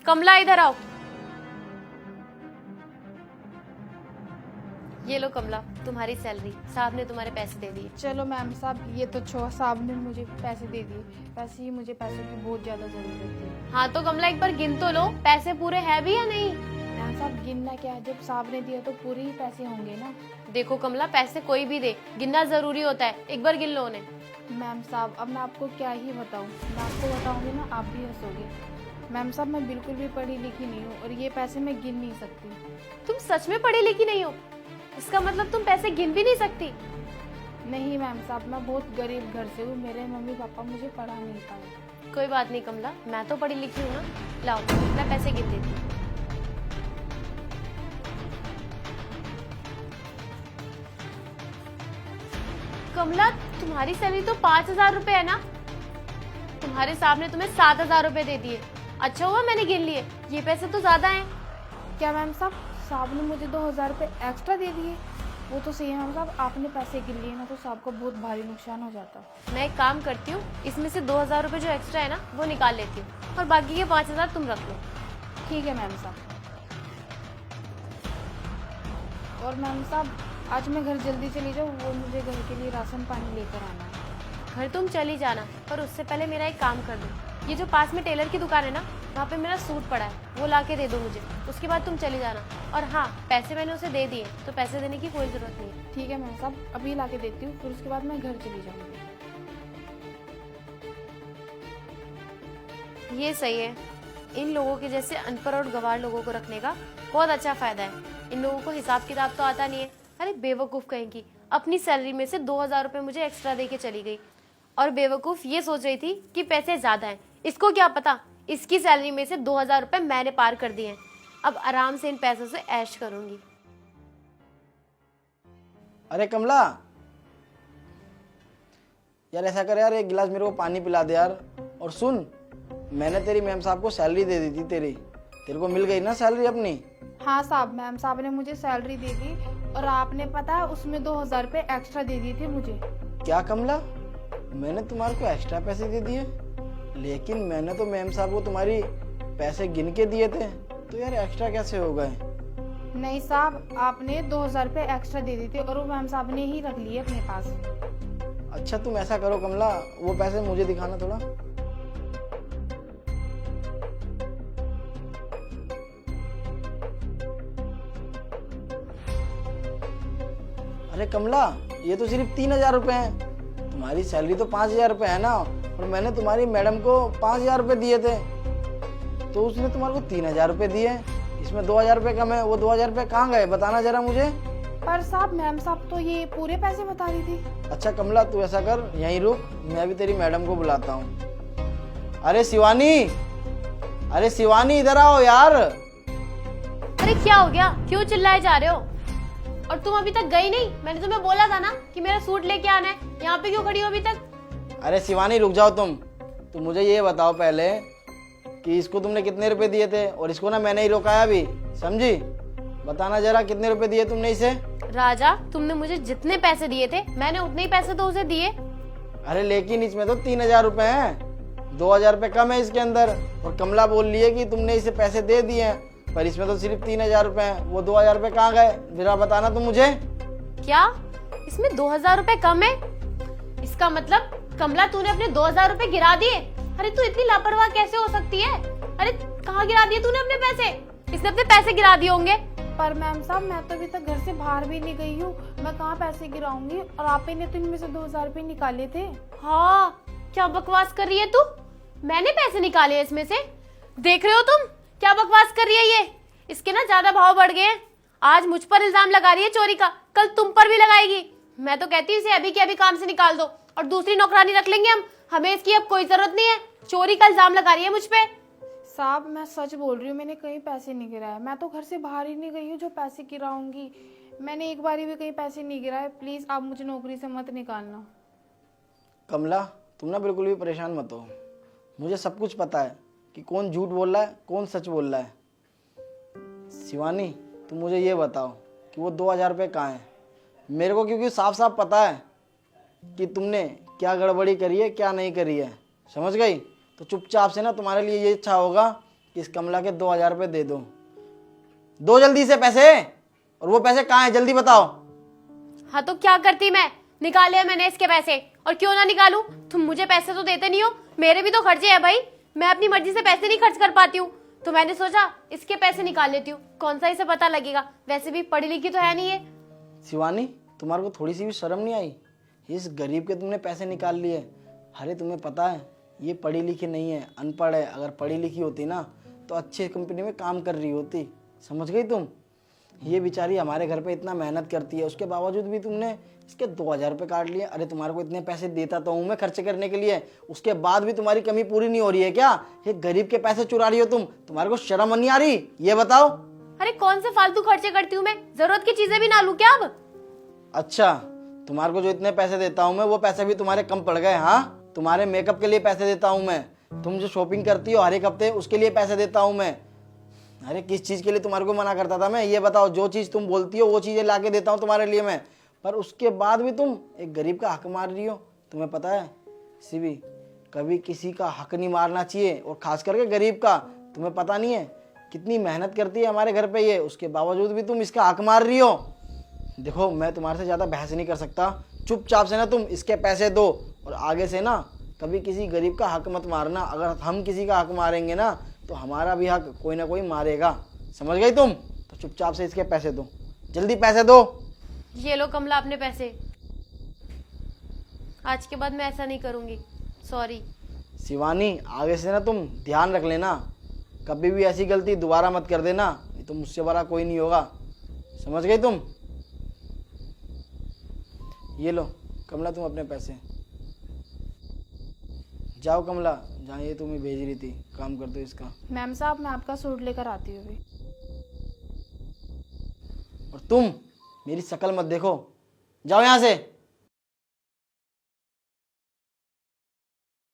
कमला इधर आओ। ये लो कमला, तुम्हारी सैलरी, साहब ने तुम्हारे पैसे दे दिए। चलो मैम साहब, ये तो साहब ने मुझे पैसे दे दिए। वैसे ही मुझे पैसों की बहुत ज्यादा जरूरत थी। हाँ तो कमला एक बार गिन तो लो, पैसे पूरे हैं भी या नहीं। मैम साहब गिनना क्या है, जब साहब ने दिया तो पूरे ही पैसे होंगे ना। देखो कमला, पैसे कोई भी दे, गिनना जरूरी होता है, एक बार गिन लो उन्हें। मैम साहब अब मैं आपको क्या ही बताऊं, मैं आपको बताऊंगी ना आप भी हंसोगे। मैम साहब मैं बिल्कुल भी पढ़ी लिखी नहीं हूँ और ये पैसे मैं गिन नहीं सकती। तुम सच में पढ़ी लिखी नहीं हो? इसका मतलब तुम पैसे गिन भी नहीं सकती? नहीं मैम साहब, मैं बहुत गरीब घर से हूँ, मेरे मम्मी पापा मुझे पढ़ा नहीं पाए। कोई बात नहीं कमला, मैं तो पढ़ी लिखी हूँ ना। लाओ मैं पैसे गिन देती हूँ। कमला तुम्हारी सैलरी तो 5,000 रुपए है ना? तुम्हारे साहब ने तुम्हें 7,000 रुपए दे दिए। अच्छा हुआ मैंने गिन लिए, ये पैसे तो ज्यादा हैं। क्या मैम साहब ने मुझे 2,000 रुपये एक्स्ट्रा दे दिए? वो तो सही है मैम साहब, आपने पैसे गिन लिए ना तो साहब को बहुत भारी नुकसान हो जाता। मैं एक काम करती हूँ, इसमें से 2,000 रुपए जो एक्स्ट्रा है ना वो निकाल लेती हूँ और बाकी के 5,000 तुम रख लो। ठीक है मैम साहब। और मैम साहब आज मैं घर जल्दी चली जाऊँ, वो मुझे घर के लिए राशन पानी लेकर आना है। घर तुम चली जाना, पर उससे पहले मेरा एक काम कर दो। ये जो पास में टेलर की दुकान है ना, वहाँ पे मेरा सूट पड़ा है, वो ला के दे दो मुझे। उसके बाद तुम चली जाना। और हाँ, पैसे मैंने उसे दे दिए, तो पैसे देने की कोई जरूरत नहीं है। ठीक है मैम साहब, अभी ला के देती हूँ, फिर उसके बाद मैं घर चली जाऊँगी। ये सही है, इन लोगों के जैसे अनपढ़ और गंवार लोगों को रखने का बहुत अच्छा फायदा है। इन लोगों को हिसाब किताब तो आता नहीं है। अरे बेवकूफ़ कहेंगी, अपनी सैलरी में से 2,000 रुपये मुझे एक्स्ट्रा दे के चली गई। और बेवकूफ़ ये सोच रही थी कि पैसे ज़्यादा हैं। इसको क्या पता, इसकी सैलरी में से 2,000 रुपये मैंने पार कर दिए हैं। अब आराम से इन पैसों से ऐश करूंगी। अरे कमला यार, ऐसा कर यार, एक गिलास मेरे को पानी पिला दे यार। और सुन, मैंने तेरी मैम साहब को सैलरी दे दी थी, तेरे को मिल गई ना सैलरी अपनी? हाँ साहब, मैम साहब ने मुझे सैलरी दे दी और आपने पता है उसमें 2,000 रुपये एक्स्ट्रा दे दिए थे मुझे। क्या कमला, मैंने तुम्हारे को एक्स्ट्रा पैसे दे दिए? लेकिन मैंने तो मैम साहब को तुम्हारी पैसे गिन के दिए थे, तो यार एक्स्ट्रा कैसे हो गए? नहीं साहब, आपने 2,000 रुपये एक्स्ट्रा दे दिए थे और वो मैम साहब ने ही रख लिए अपने पास। अच्छा तुम ऐसा करो कमला, वो पैसे मुझे दिखाना थोड़ा। अरे कमला, ये तो सिर्फ 3,000 रुपए हैं। तुम्हारी सैलरी तो 5,000 रुपए है ना, और मैंने तुम्हारी मैडम को 5,000 रुपए दिए थे, तो उसने तुम्हारे को 3,000 रुपए दिए। इसमें 2,000 रुपए कम है, वो 2,000 रुपए कहाँ गए बताना जरा मुझे। पर साहब मैम साहब तो ये पूरे पैसे बता रही थी। अच्छा कमला, तू ऐसा कर, यहीं रुक, मैं भी तेरी मैडम को बुलाता हूँ। अरे शिवानी इधर आओ यार। अरे क्या हो गया, क्यों चिल्लाए जा रहे हो? और तुम अभी तक गई नहीं? मैंने तुम्हें बोला था ना कि मेरा सूट लेके आना है। यहाँ पे क्यों खड़ी हो अभी तक? अरे शिवानी रुक जाओ तुम मुझे ये बताओ पहले कि इसको तुमने कितने रुपए दिए थे, और इसको ना मैंने ही रोकाया भी, समझी? बताना जरा कितने रुपए दिए तुमने इसे? राजा, तुमने मुझे जितने पैसे दिए थे मैंने उतने ही पैसे तो उसे दिए। अरे लेकिन इसमें तो 3,000 रुपए हैं, 2,000 रुपए कम है इसके अंदर। और कमला बोल रही है कि तुमने इसे पैसे दे दिए हैं, पर इसमें तो सिर्फ 3,000 रुपए हैं। वो 2,000 रुपए कहाँ गए जरा बताना तुम मुझे। क्या इसमें 2,000 रुपए कम है? इसका मतलब कमला तूने अपने 2,000 रुपए गिरा दिए? अरे तू इतनी लापरवाह कैसे हो सकती है? अरे कहाँ गिरा दिए तूने अपने पैसे? इसने अपने पैसे गिरा दिए होंगे। पर मैम साहब मैं तो अभी तक घर से बाहर भी नहीं गई हूँ, मैं कहाँ पैसे गिराऊंगी? और आप ही ने तो इनमें से 2,000 रुपये निकाले थे। हाँ, क्या बकवास कर रही है तू? मैंने पैसे निकाले हैं इसमें से। देख रहे हो तुम क्या बकवास कर रही है ये? इसके ना ज्यादा भाव बढ़ गए हैं। आज मुझ पर इल्जाम लगा रही है चोरी का, कल तुम पर भी लगाएगी। मैं तो कहती हूँ इसे अभी के अभी काम से निकाल दो और दूसरी नौकरानी रख लेंगे हम। हमें इसकी अब कोई जरूरत नहीं है। चोरी का इल्जाम लगा रही है मुझ पे। साहब मैं सच बोल रही हूँ, मैंने कहीं पैसे नहीं गिराए। मैं तो घर से बाहर ही नहीं गई हूँ जो पैसे गिराऊंगी। मैंने एक बारी भी कहीं पैसे नहीं गिराए। प्लीज आप मुझे नौकरी से मत निकालना। कमला तुम ना बिल्कुल भी परेशान मत हो, मुझे सब कुछ पता है कि कौन झूठ बोल रहा है कौन सच बोल रहा है। शिवानी तुम मुझे ये बताओ कि वो 2,000 रुपये कहाँ हैं मेरे को, क्योंकि साफ साफ पता है कि तुमने क्या गड़बड़ी करी है क्या नहीं करी है, समझ गई? तो चुपचाप से ना, तुम्हारे लिए ये अच्छा होगा कि इस कमला के 2,000 रुपये दे दो। दो जल्दी से पैसे। और वो पैसे कहाँ हैं जल्दी बताओ। हाँ तो क्या करती मैं, निकाल लिया मैंने इसके पैसे, और क्यों ना निकालूं, तुम मुझे पैसे तो देते नहीं हो, मेरे भी तो खर्चे हैं भाई, मैं अपनी मर्जी से पैसे नहीं खर्च कर पाती हूँ, तो मैंने सोचा इसके पैसे निकाल लेती हूँ, कौन सा इसे पता लगेगा, वैसे भी पढ़ी लिखी तो है नहीं है। शिवानी, तुम्हारे को थोड़ी सी भी शर्म नहीं आई? इस गरीब के तुमने पैसे निकाल लिए। अरे तुम्हें पता है ये पढ़ी लिखी नहीं है, अनपढ़ है। अगर पढ़ी लिखी होती ना तो अच्छी कंपनी में काम कर रही होती, समझ गई तुम? ये बेचारी हमारे घर पे इतना मेहनत करती है, उसके बावजूद भी तुमने इसके 2,000 रुपये काट लिए। अरे तुम्हारे को इतने पैसे देता तो हूँ मैं खर्च करने के लिए, उसके बाद भी तुम्हारी कमी पूरी नहीं हो रही है क्या? ये गरीब के पैसे चुरा रही हो तुम, तुम्हारे को शर्म नहीं आ रही? ये बताओ। अरे कौन से फालतू खर्चे करती हूँ मैं, जरूरत की चीजें भी ना लूं क्या अब? अच्छा, तुम्हारे को जो इतने पैसे देता हूँ मैं वो पैसे भी तुम्हारे कम पड़ गए? हाँ, तुम्हारे मेकअप के लिए पैसे देता हूँ मैं, तुम जो शॉपिंग करती हो हर एक हफ्ते उसके लिए पैसे देता हूँ मैं। अरे किस चीज़ के लिए तुम्हारे को मना करता था मैं? ये बताओ। जो चीज़ तुम बोलती हो वो चीज़ें ला के देता हूँ तुम्हारे लिए मैं, पर उसके बाद भी तुम एक गरीब का हक मार रही हो। तुम्हें पता है सिबी, कभी किसी का हक नहीं मारना चाहिए, और खास करके गरीब का। तुम्हें पता नहीं है कितनी मेहनत करती है हमारे घर पे ये, उसके बावजूद भी तुम इसका हक मार रही हो। देखो मैं तुम्हारे से ज़्यादा बहस नहीं कर सकता, चुपचाप से ना तुम इसके पैसे दो, और आगे से ना कभी किसी गरीब का हक मत मारना। अगर हम किसी का हक मारेंगे ना तो हमारा भी हक कोई ना कोई मारेगा, समझ गई तुम? तो चुपचाप से इसके पैसे दो, जल्दी पैसे दो। ये लो कमला अपने पैसे, आज के बाद मैं ऐसा नहीं करूंगी, सॉरी। शिवानी, आगे से ना तुम ध्यान रख लेना, कभी भी ऐसी गलती दोबारा मत कर देना, नहीं तो मुझसे बड़ा कोई नहीं होगा, समझ गई तुम? ये लो कमला तुम अपने पैसे। जाओ कमला, जहाँ ये तुम्हें भेज रही थी, काम कर दो इसका। मैम साहब मैं आपका सूट लेकर आती हूँ अभी। और तुम मेरी शक्ल मत देखो, जाओ यहाँ से।